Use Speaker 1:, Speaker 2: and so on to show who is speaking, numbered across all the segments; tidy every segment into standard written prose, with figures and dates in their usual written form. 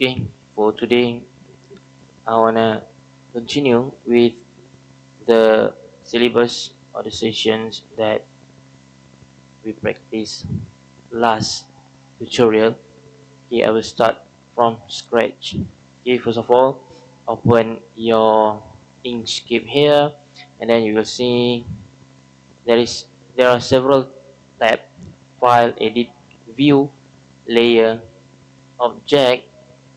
Speaker 1: Okay, for today, I wanna continue with the syllabus or the sessions that we practiced last tutorial. Okay, I will start from scratch. Okay, first of all, open your Inkscape here, and then you will see there are several tabs: file, edit, view, layer, object,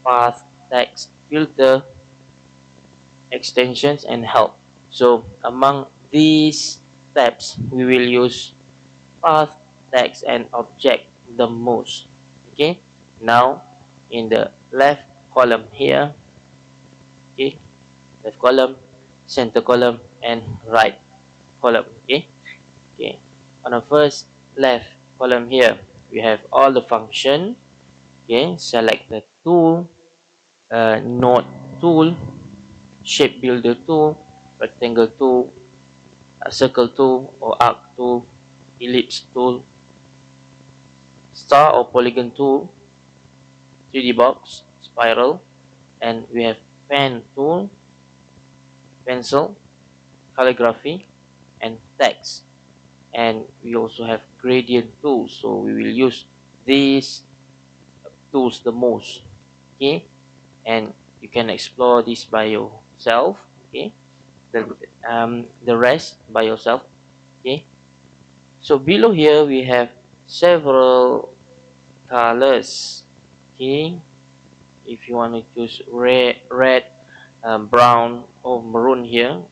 Speaker 1: path, text, filter, extensions, and help. So among these tabs, we will use path, text, and object the most. Okay, now in the left column here, okay, left column, center column, and right column. Okay, on the first left column here, we have all the function. Okay, select the tool, node tool, shape builder tool, rectangle tool, circle tool or arc tool, ellipse tool, star or polygon tool, 3D box, spiral, and we have pen tool, pencil, calligraphy, and text. And we also have gradient tools, so we will use these tools the most. Okay, and you can explore this by yourself. Okay, the rest by yourself. Okay, so below here we have several colors. Okay, if you want to choose red, brown, or maroon here,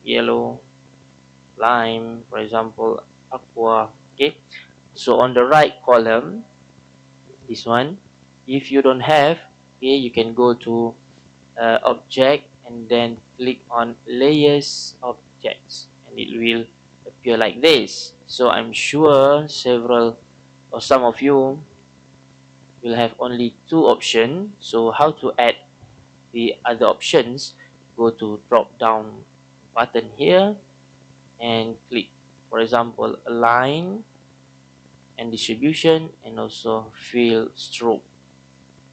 Speaker 1: yellow, lime, for example, aqua. Okay, so on the right column, this one, if you don't have, okay, you can go to object and then click on layers objects, and it will appear like this. So I'm sure several or some of you will have only two options. So how to add the other options? Go to drop down button here and click, for example, align and distribution, and also fill stroke.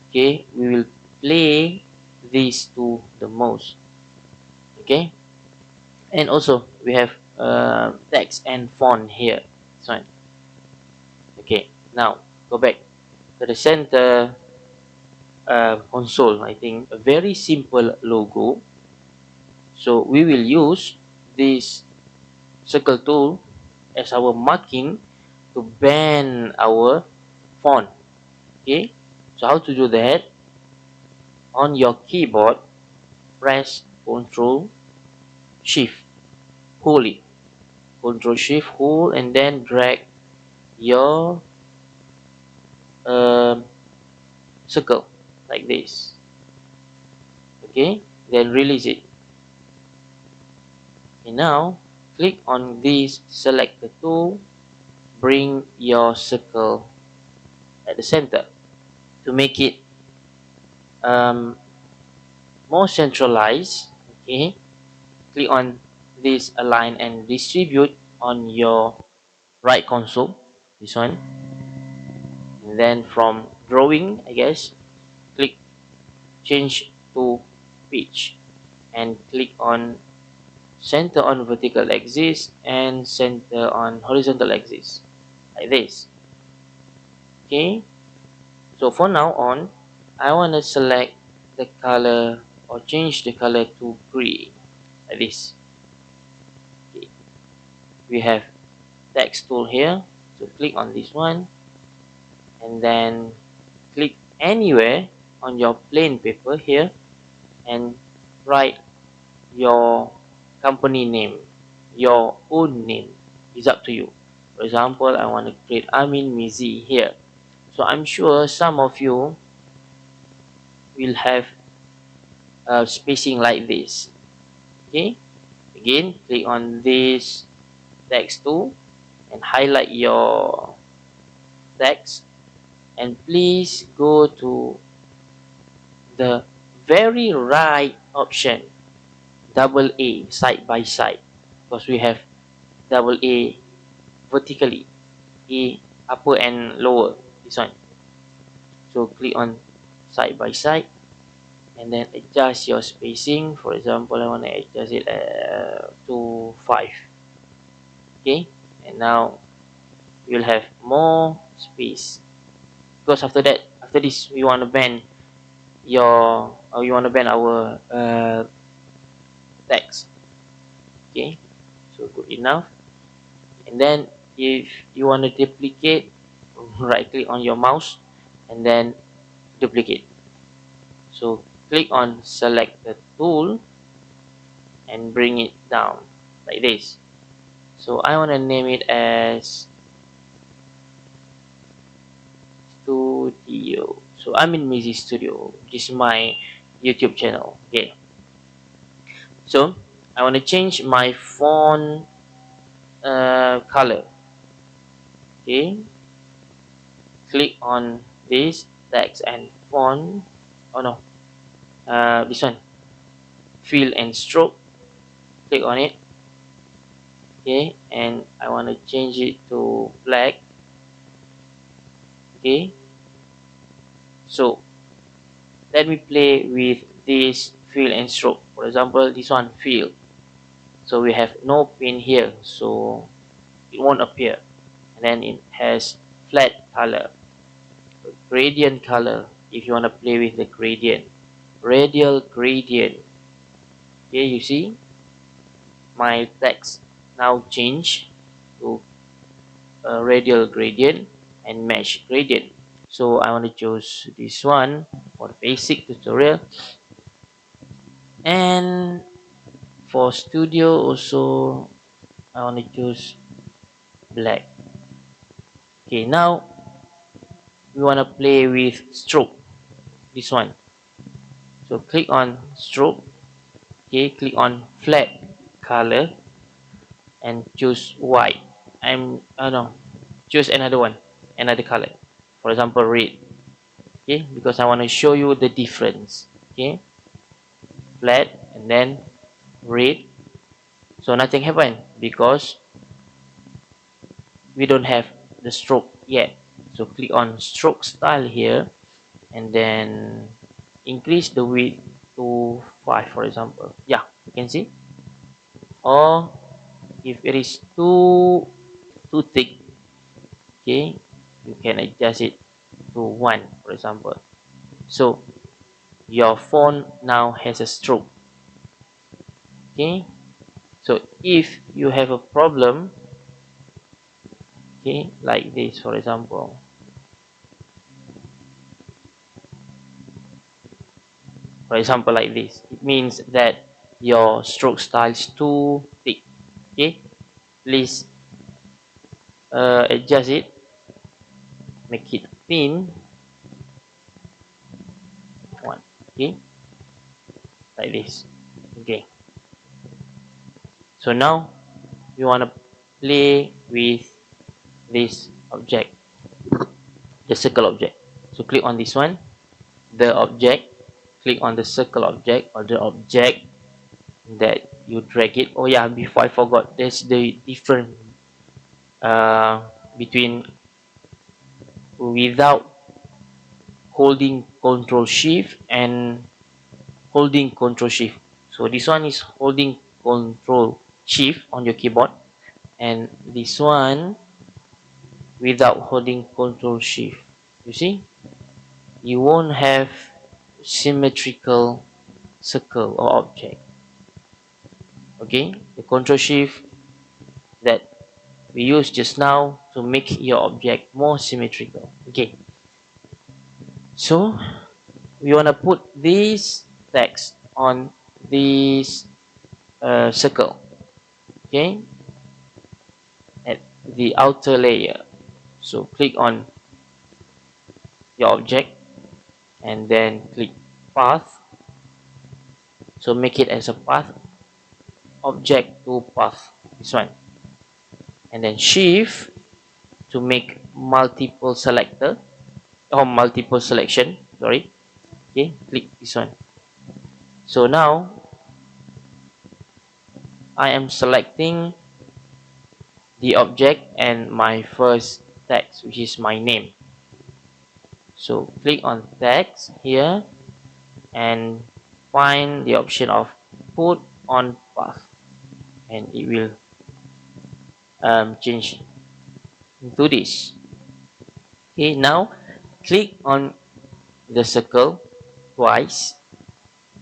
Speaker 1: Okay, we will play these two the most. Okay, and also we have text and font here. So okay, now go back to the center console. I think a very simple logo. So we will use this circle tool as our marking to bend our font. Okay, so how to do that? On your keyboard, press Ctrl Shift, hold it, Ctrl Shift hold, and then drag your um, circle like this. Okay, then release it. Okay, now click on this, select the tool, bring your circle at the center to make it um, more centralized. Okay, click on this align and distribute on your right console, this one, and then from drawing, I guess, click change to page and click on center on vertical axis and center on horizontal axis like this. Okay, so for now on, I want to select the color or change the color to gray like this. Okay. We have text tool here, so click on this one and then click anywhere on your plain paper here and write your company name, your own name. Is up to you. For example, I want to create Amin Mizi here. So I'm sure some of you will have spacing like this. Okay, again, click on this text tool and highlight your text, and please go to the very right option, double A, side by side, because we have double A vertically, A upper and lower, this one. So click on side by side and then adjust your spacing. For example, I want to adjust it to 5. Okay, and now you'll have more space, because after that, after this, we want to bend our text. Okay, so good enough. And then if you want to duplicate, right click on your mouse and then duplicate. So click on select the tool and bring it down like this. So I want to name it as Studio. So I'm in Music Studio. This is my YouTube channel. Okay, so I want to change my font color. Okay, click on this text and font. Oh no, this one, fill and stroke. Click on it. Okay, and I want to change it to black. Okay, so let me play with this fill and stroke. For example, this one, fill. So we have no pin here, so it won't appear. And then it has flat color, gradient color. If you want to play with the gradient, radial gradient. Okay, you see my text now change to radial gradient and mesh gradient. So I want to choose this one for the basic tutorial, and for studio also I want to choose black. Okay, now we want to play with stroke, this one. So click on stroke. Okay, click on flat color and choose white. No, choose another one, another color, for example red. Okay, because I want to show you the difference. Okay, flat and then red. So nothing happened because we don't have the stroke yet. So click on stroke style here and then increase the width to 5, for example. Yeah, you can see. Or if it is too thick, okay, you can adjust it to 1, for example. So your phone now has a stroke. Okay, so if you have a problem, okay, like this, for example, like this, it means that your stroke style is too thick. Okay, please adjust it, make it thin one. Okay, like this. Okay, so now we want to play with this object, the circle object. So click on this one, the object, click on the circle object or the object that you drag it. Oh yeah, before I forgot, there's the difference between without holding control shift and holding control shift. So this one is holding control shift on your keyboard, and this one without holding control shift. You see, you won't have symmetrical circle or object. Okay, the control shift that we used just now to make your object more symmetrical. Okay, so we want to put this text on this circle. Okay, at the outer layer. So click on your object and then click path. So make it as a path, object to path, this one, and then shift to make multiple selector or multiple selection, sorry. Okay, click this one. So now I am selecting the object and my first text, which is my name. So click on text here and find the option of put on path, and it will change into this. Okay, now click on the circle twice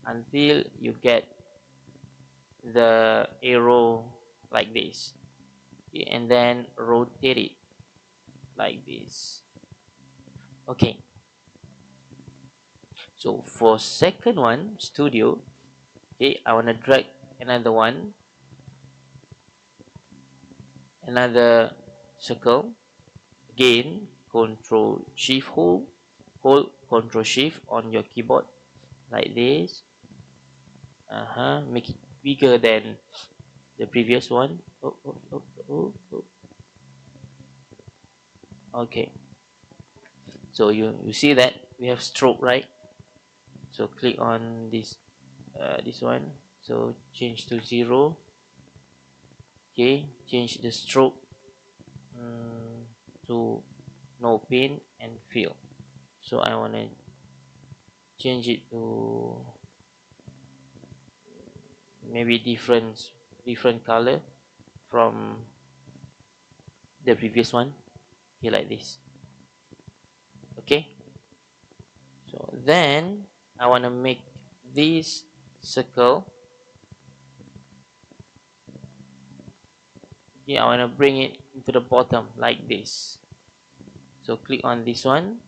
Speaker 1: until you get the arrow like this. Okay, and then rotate it like this. Okay, so for second one, studio, okay, I want to drag another one, another circle. Again, control shift hold control shift on your keyboard like this. Make it bigger than the previous one. Oh. Okay, so you see that we have stroke, right? So click on this one, so change to 0. Okay, change the stroke to no pain and fill. So I want to change it to maybe different color from the previous one. Okay, like this. Okay, so then I want to make this circle. Okay, I want to bring it into the bottom like this. So click on this one,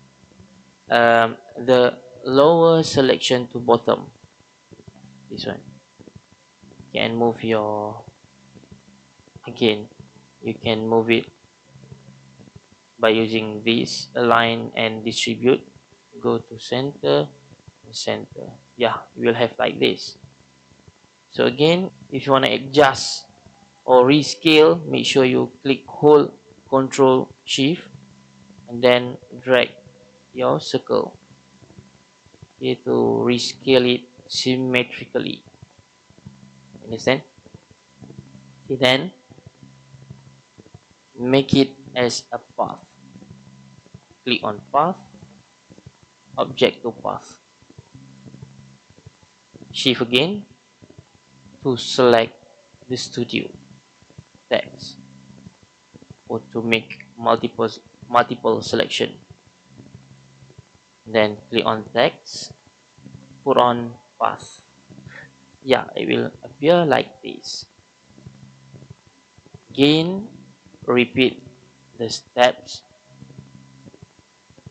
Speaker 1: the lower selection to bottom, this one. Can move your, again, you can move it by using this align and distribute. Go to center, center. Yeah, you will have like this. So again, if you want to adjust or rescale, make sure you click hold control shift and then drag your circle, okay, to rescale it symmetrically. Understand? Okay, then make it as a path. Click on path, object to path. Shift again to select the studio text or to make multiple selection. Then click on text, put on path. Yeah, it will appear like this. Again, repeat the steps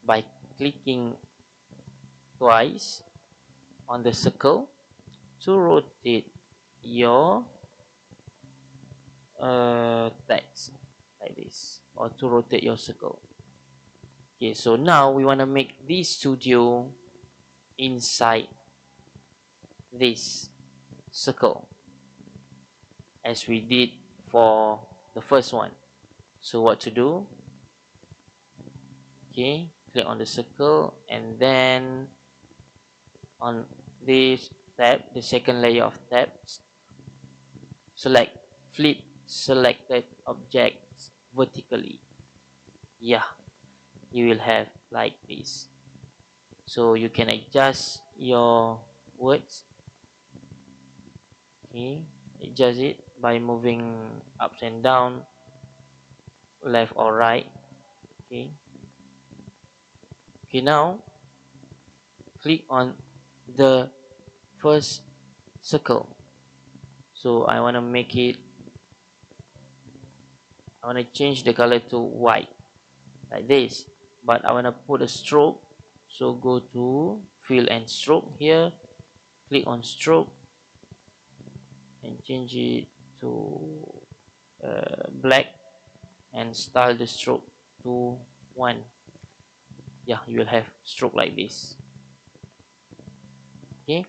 Speaker 1: by clicking twice on the circle to rotate your text like this, or to rotate your circle. Okay, so now we want to make this studio inside this circle as we did for the first one. So what to do? Okay, click on the circle and then on this tab, the second layer of tabs, select flip selected objects vertically. Yeah, you will have like this. So you can adjust your words. Okay, adjust it by moving up and down, left or right. Okay, now click on the first circle. So I want to make it, I want to change the color to white like this, but I want to put a stroke. So go to fill and stroke here, click on stroke and change it to black and style the stroke to 1. Yeah, you will have stroke like this. Okay,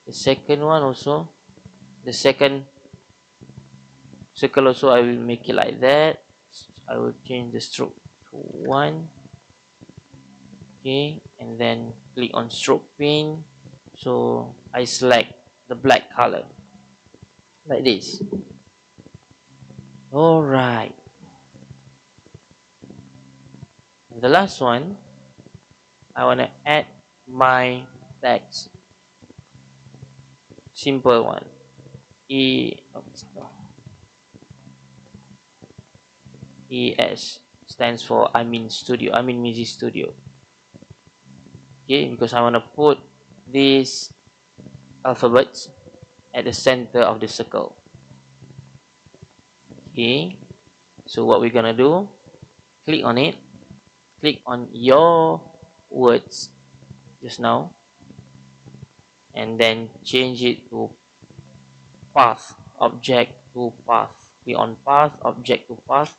Speaker 1: the second one also, the second circle also, I will make it like that. I will change the stroke to 1. Okay, and then click on stroke pane. So I select the black color like this. All right, the last one, I want to add my text. simple one. Oops, no. ES stands for Studio. Music Studio. Okay, because I want to put these alphabets at the center of the circle. Okay, so what we're gonna do, click on it, click on your words just now, and then change it to path, object to path. Click on path, object to path.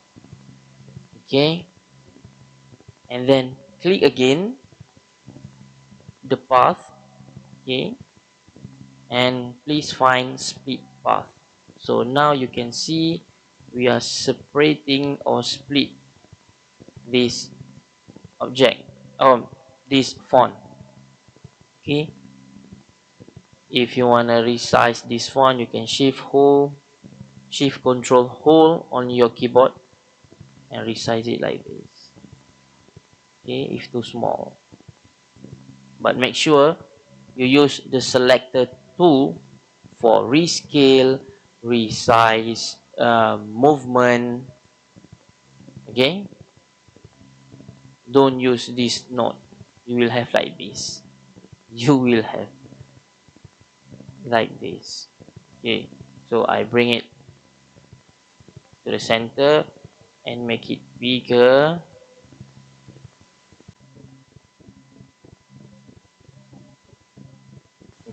Speaker 1: Okay, and then click again the path. Okay, and please find split path. So now you can see we are separating or split this object, this font. Okay, if you want to resize this font, you can shift control hold on your keyboard and resize it like this. Okay, if too small, but make sure you use the selector tool for rescale, resize, movement. Okay, don't use this note. You will have like this. You will have like this. Okay, so I bring it to the center and make it bigger.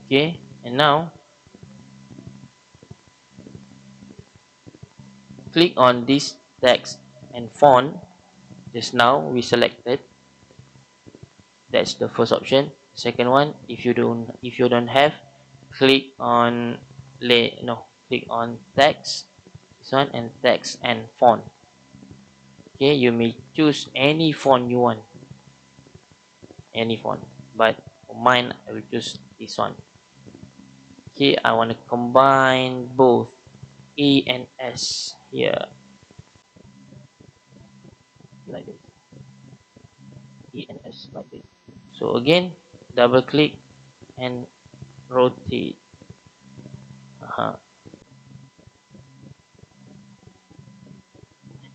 Speaker 1: Okay, and now click on this text and font. Just now we selected, that's the first option. Second one, if you don't have, click on click on text, this one, and text and font. Okay, you may choose any font you want, any font, but for mine I will choose this one. Okay, I want to combine both A and S here, like this. A and S like this. So again, double click and rotate. uh-huh.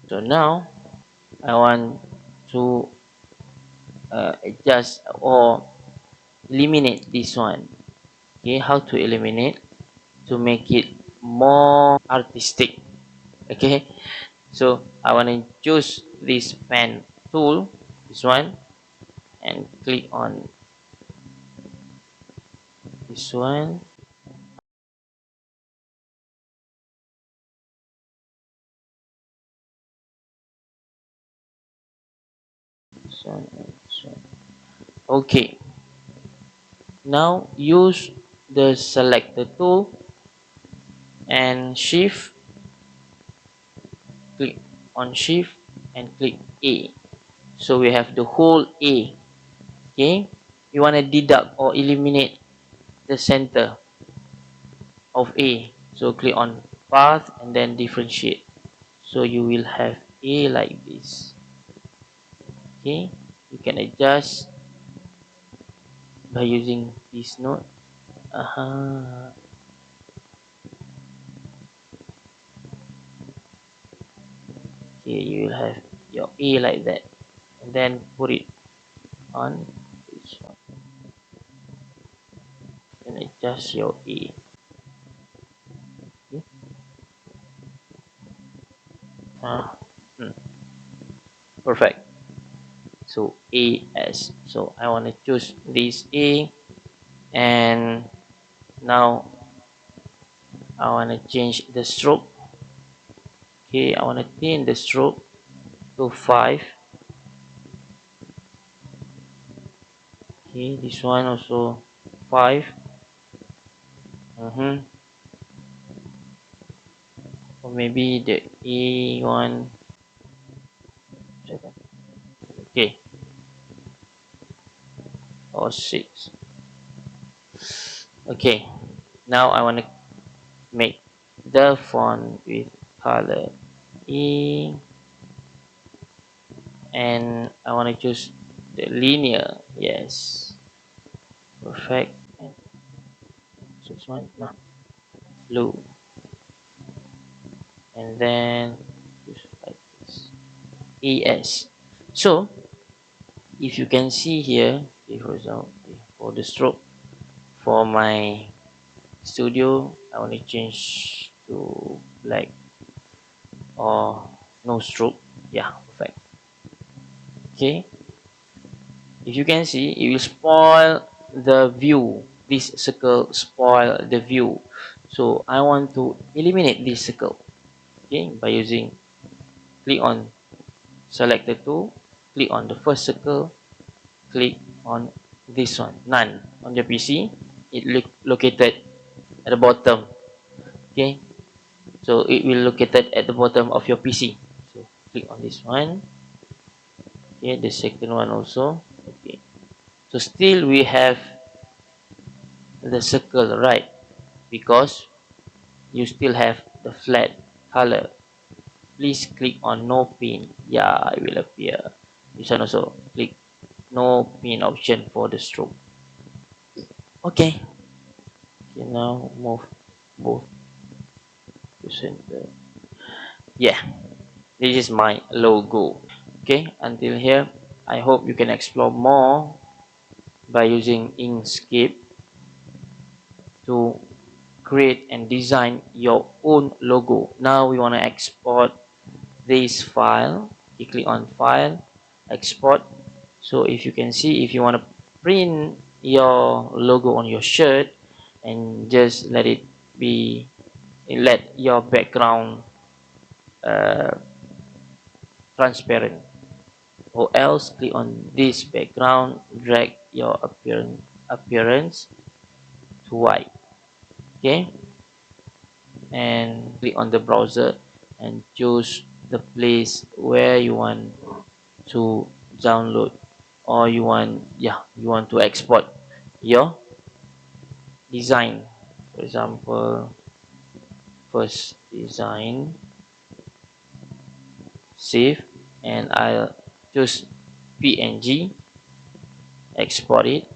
Speaker 1: So now I want to adjust or eliminate this one. Okay, how to eliminate? To make it more artistic. Okay, so I want to choose this pen tool, this one, and click on this one, this one, and this one. Okay, now use the selector tool and shift, click on shift and click A. So we have the whole A. Okay, you want to deduct or eliminate the center of A, so click on path and then differentiate, so you will have A like this. Okay, you can adjust by using this node. Okay, you will have your A like that, and then put it on this one and adjust your A. Okay. uh, hmm, Perfect. So AS, so I want to choose this A, and now I want to change the stroke. Okay, I want to thin the stroke to 5. Okay, this one also 5. Mm-hmm. Or maybe the A one. Okay, or 6. Okay, now I want to make the font with color E, and I want to choose the linear. Yes, perfect. And 6 one. No. blue, and then just like this, ES. So if you can see here, okay, for example, okay, for the stroke for my studio, I only change to black or no stroke. Yeah, perfect. Okay, if you can see, it will spoil the view. This circle spoil the view, so I want to eliminate this circle, okay, by using click on select the two, click on the first circle, click on this one, none on the PC. It located at the bottom. Okay, so it will located at the bottom of your PC. So click on this one. Okay, the second one also. Okay, so still we have the circle, right? Because you still have the flat color. Please click on no pin. Yeah, it will appear. This one also click no pin option for the stroke. Okay, okay, now move both to center. Yeah, this is my logo. Okay, until here, I hope you can explore more by using Inkscape to create and design your own logo. Now we want to export this file. You click on file, export. So if you can see, if you want to print your logo on your shirt, and just let it be, let your background uh, transparent, or else click on this background, drag your appearance to white. Okay, and click on the browser and choose the place where you want to download, or you want to export your design. For example, first design, save, and I'll choose PNG, export it.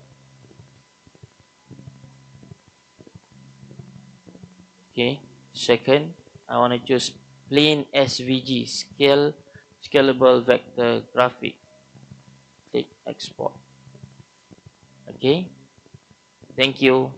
Speaker 1: Okay, second, I want to choose plain SVG, scalable vector graphic. Click export. Okay, thank you.